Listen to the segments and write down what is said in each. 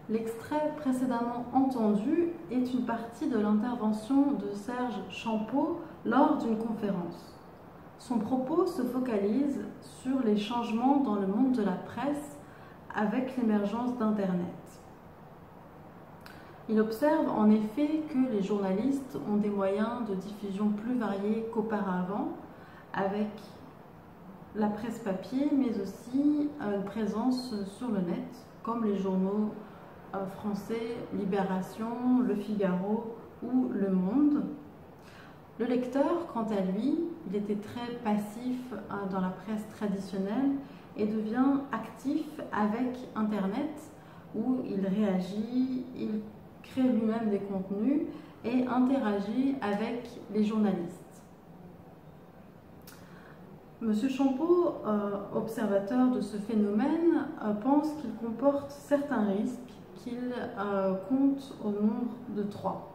L'extrait précédemment entendu est une partie de l'intervention de Serge Champeau lors d'une conférence. Son propos se focalise sur les changements dans le monde de la presse avec l'émergence d'Internet. Il observe en effet que les journalistes ont des moyens de diffusion plus variés qu'auparavant, avec la presse papier, mais aussi une présence sur le net, comme les journaux français Libération, Le Figaro ou Le Monde. Le lecteur, quant à lui, il était très passif dans la presse traditionnelle et devient actif avec Internet, où il réagit, il crée lui-même des contenus et interagit avec les journalistes. Monsieur Champeau, observateur de ce phénomène, pense qu'il comporte certains risques qu'il compte au nombre de 3.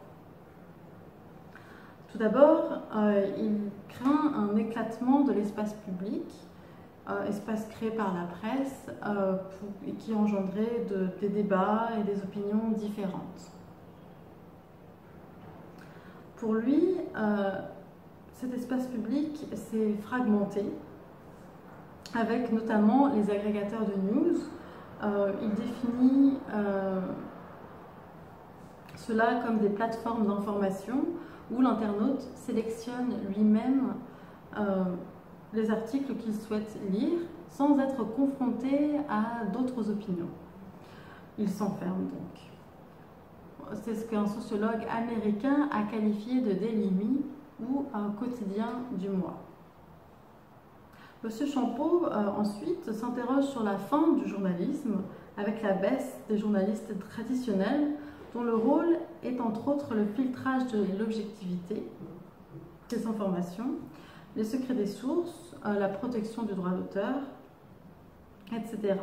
Tout d'abord, il craint un éclatement de l'espace public, espace créé par la presse, qui engendrait des débats et des opinions différentes. Pour lui, cet espace public s'est fragmenté, avec notamment les agrégateurs de news. Il définit cela comme des plateformes d'information où l'internaute sélectionne lui-même les articles qu'il souhaite lire sans être confronté à d'autres opinions. Il s'enferme donc. C'est ce qu'un sociologue américain a qualifié de Daily Me ou un quotidien du mois. Monsieur Champeau ensuite s'interroge sur la fin du journalisme avec la baisse des journalistes traditionnels dont le rôle est entre autres le filtrage de l'objectivité des informations, les secrets des sources, la protection du droit d'auteur, etc.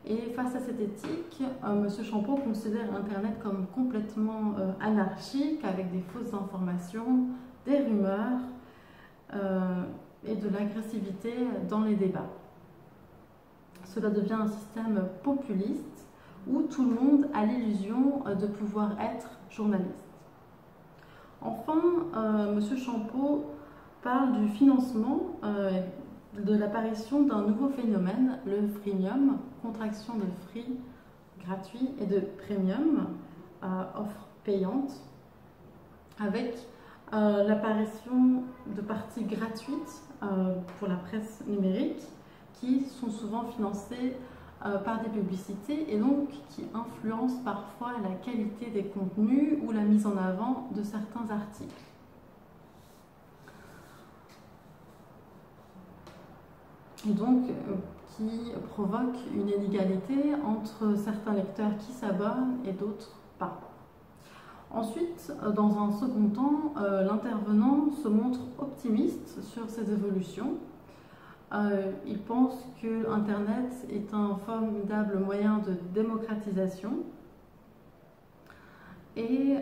Et face à cette éthique, M. Champeau considère Internet comme complètement anarchique, avec des fausses informations, des rumeurs et de l'agressivité dans les débats. Cela devient un système populiste où tout le monde a l'illusion de pouvoir être journaliste. Enfin, M. Champeau parle du financement de l'apparition d'un nouveau phénomène, le freemium, contraction de free, gratuit, et de premium, offre payante, avec l'apparition de parties gratuites pour la presse numérique qui sont souvent financées par des publicités et donc qui influencent parfois la qualité des contenus ou la mise en avant de certains articles. Et donc qui provoque une inégalité entre certains lecteurs qui s'abonnent et d'autres pas. Ensuite, dans un second temps, l'intervenant se montre optimiste sur ces évolutions. Il pense que Internet est un formidable moyen de démocratisation et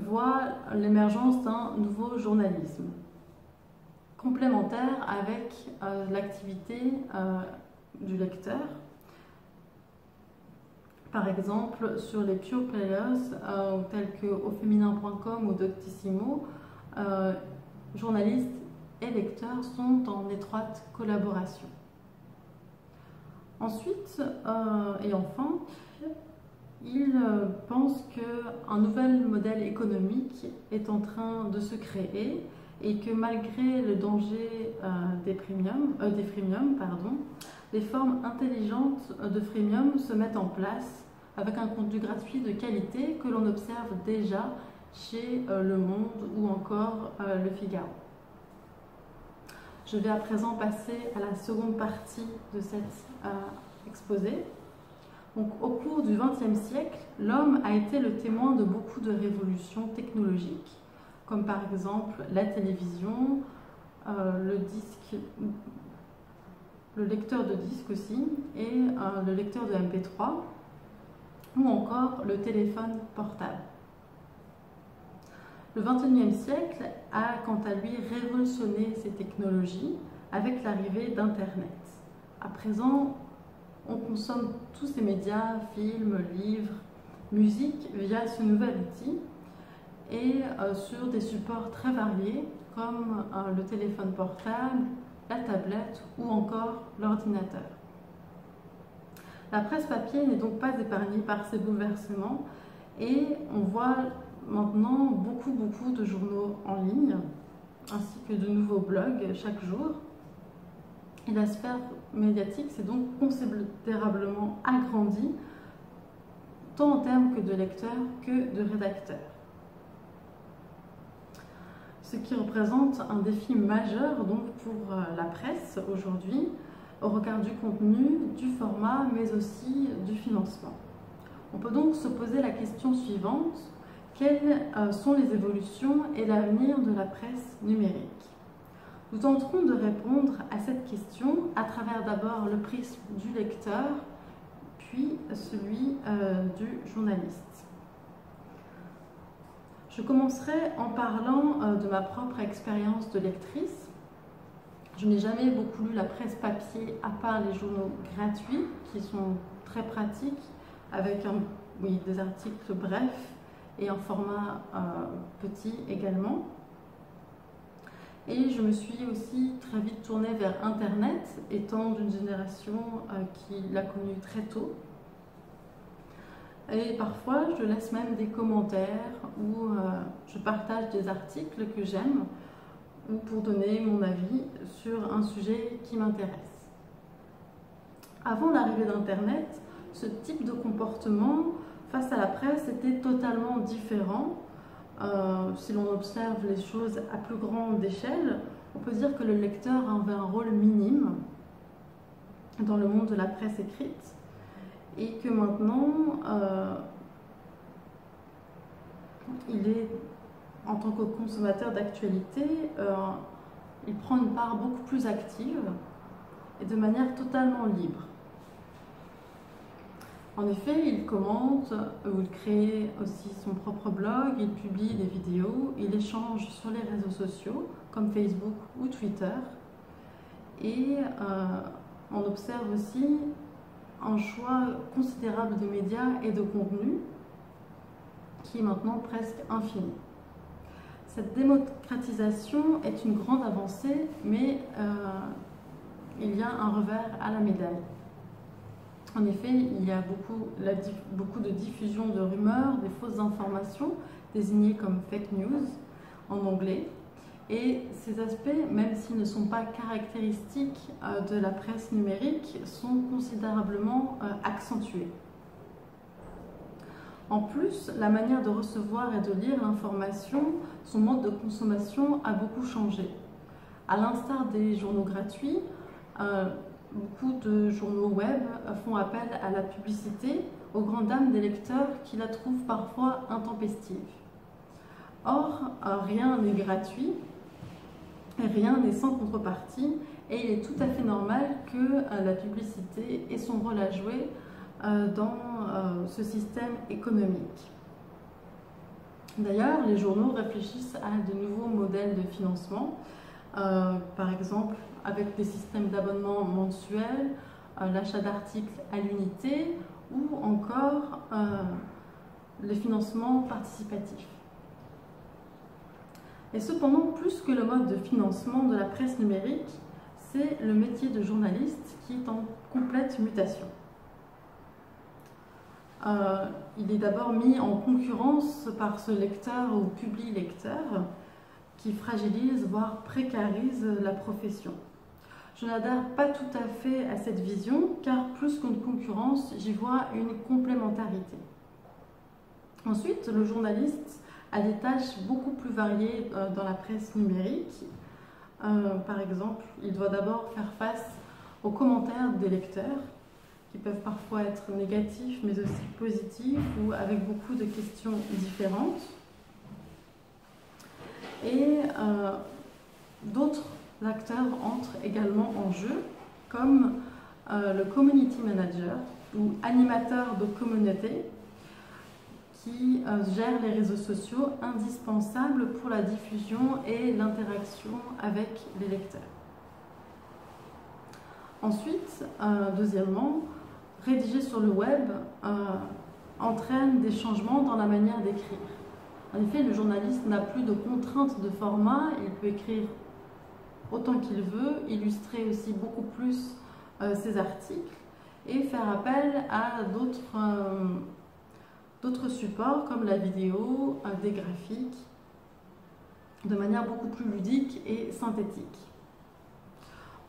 voit l'émergence d'un nouveau journalisme complémentaire avec l'activité du lecteur. Par exemple, sur les pure players tels que aufeminin.com ou Doctissimo, journalistes et lecteurs sont en étroite collaboration. Ensuite, et enfin, il pense qu'un nouvel modèle économique est en train de se créer et que malgré le danger des freemiums, les formes intelligentes de freemium se mettent en place avec un contenu gratuit de qualité que l'on observe déjà chez Le Monde ou encore Le Figaro. Je vais à présent passer à la seconde partie de cet exposé. Donc, au cours du XXe siècle, l'homme a été le témoin de beaucoup de révolutions technologiques, comme par exemple la télévision, le lecteur de disque aussi, et le lecteur de MP3, ou encore le téléphone portable. Le XXIe siècle a quant à lui révolutionné ces technologies avec l'arrivée d'Internet. À présent, on consomme tous ces médias, films, livres, musique via ce nouvel outil et sur des supports très variés comme le téléphone portable, la tablette ou encore l'ordinateur. La presse papier n'est donc pas épargnée par ces bouleversements et on voit maintenant beaucoup de journaux en ligne ainsi que de nouveaux blogs chaque jour. Et la sphère médiatique s'est donc considérablement agrandie, tant en termes que de lecteurs que de rédacteurs. Ce qui représente un défi majeur donc pour la presse aujourd'hui, au regard du contenu, du format, mais aussi du financement. On peut donc se poser la question suivante: quelles sont les évolutions et l'avenir de la presse numérique? Nous tenterons de répondre à cette question à travers d'abord le prisme du lecteur, puis celui du journaliste. Je commencerai en parlant de ma propre expérience de lectrice. Je n'ai jamais beaucoup lu la presse papier à part les journaux gratuits qui sont très pratiques avec des articles brefs et en format petit également. Et je me suis aussi très vite tournée vers Internet, étant d'une génération qui l'a connu très tôt. Et parfois, je laisse même des commentaires ou je partage des articles que j'aime ou pour donner mon avis sur un sujet qui m'intéresse. Avant l'arrivée d'Internet, ce type de comportement face à la presse était totalement différent. Si l'on observe les choses à plus grande échelle, on peut dire que le lecteur avait un rôle minime dans le monde de la presse écrite et que maintenant, il est, en tant que consommateur d'actualité, il prend une part beaucoup plus active et de manière totalement libre. En effet, il commente ou il crée aussi son propre blog, il publie des vidéos, il échange sur les réseaux sociaux comme Facebook ou Twitter. Et on observe aussi un choix considérable de médias et de contenus qui est maintenant presque infini. Cette démocratisation est une grande avancée, mais il y a un revers à la médaille. En effet, il y a beaucoup de diffusion de rumeurs, des fausses informations, désignées comme fake news en anglais. Et ces aspects, même s'ils ne sont pas caractéristiques de la presse numérique, sont considérablement accentués. En plus, la manière de recevoir et de lire l'information, son mode de consommation a beaucoup changé. À l'instar des journaux gratuits, beaucoup de journaux web font appel à la publicité aux grandes dames des lecteurs qui la trouvent parfois intempestive. Or, rien n'est gratuit, rien n'est sans contrepartie et il est tout à fait normal que la publicité ait son rôle à jouer dans ce système économique. D'ailleurs, les journaux réfléchissent à de nouveaux modèles de financement, par exemple avec des systèmes d'abonnement mensuels, l'achat d'articles à l'unité ou encore les financements participatifs. Et cependant, plus que le mode de financement de la presse numérique, c'est le métier de journaliste qui est en complète mutation. Il est d'abord mis en concurrence par ce lecteur ou public-lecteur qui fragilise, voire précarise la profession. Je n'adhère pas tout à fait à cette vision, car plus qu'une concurrence, j'y vois une complémentarité. Ensuite, le journaliste a des tâches beaucoup plus variées dans la presse numérique. Par exemple, il doit d'abord faire face aux commentaires des lecteurs, qui peuvent parfois être négatifs, mais aussi positifs, ou avec beaucoup de questions différentes. Et d'autres acteurs entrent également en jeu, comme le community manager ou animateur de communauté qui gère les réseaux sociaux indispensables pour la diffusion et l'interaction avec les lecteurs. Ensuite, deuxièmement, rédigé sur le web entraîne des changements dans la manière d'écrire. En effet, le journaliste n'a plus de contraintes de format, il peut écrire autant qu'il veut, illustrer aussi beaucoup plus ses articles et faire appel à d'autres supports comme la vidéo, des graphiques, de manière beaucoup plus ludique et synthétique.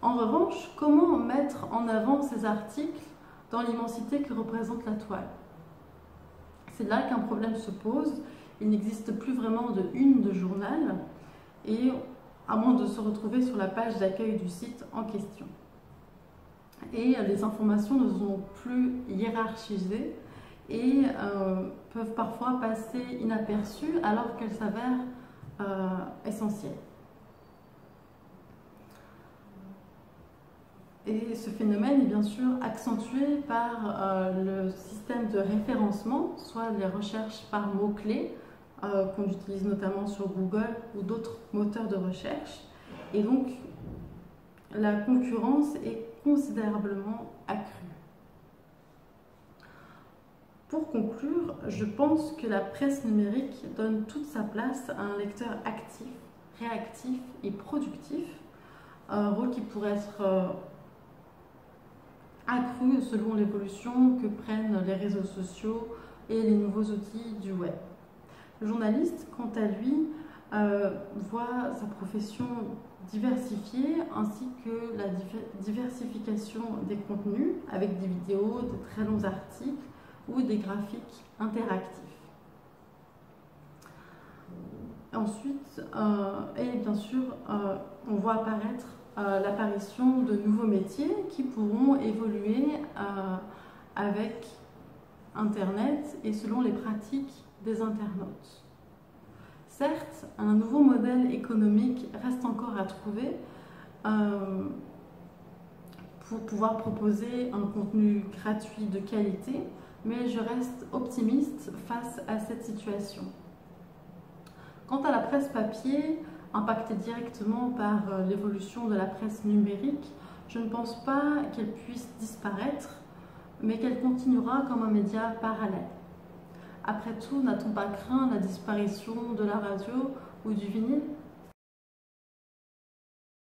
En revanche, comment mettre en avant ces articles dans l'immensité que représente la toile? C'est là qu'un problème se pose. Il n'existe plus vraiment de une de journal, et à moins de se retrouver sur la page d'accueil du site en question. Et les informations ne sont plus hiérarchisées et peuvent parfois passer inaperçues alors qu'elles s'avèrent essentielles. Et ce phénomène est bien sûr accentué par le système de référencement, soit les recherches par mots-clés, qu'on utilise notamment sur Google ou d'autres moteurs de recherche. Et donc, la concurrence est considérablement accrue. Pour conclure, je pense que la presse numérique donne toute sa place à un lecteur actif, réactif et productif, un rôle qui pourrait être accru selon l'évolution que prennent les réseaux sociaux et les nouveaux outils du web. Le journaliste, quant à lui, voit sa profession diversifiée ainsi que la diversification des contenus avec des vidéos, de très longs articles ou des graphiques interactifs. Ensuite, et bien sûr, on voit apparaître l'apparition de nouveaux métiers qui pourront évoluer avec Internet et selon les pratiques des internautes. Certes, un nouveau modèle économique reste encore à trouver pour pouvoir proposer un contenu gratuit de qualité, mais je reste optimiste face à cette situation. Quant à la presse papier, impactée directement par l'évolution de la presse numérique, je ne pense pas qu'elle puisse disparaître, mais qu'elle continuera comme un média parallèle. Après tout, n'a-t-on pas craint la disparition de la radio ou du vinyle ?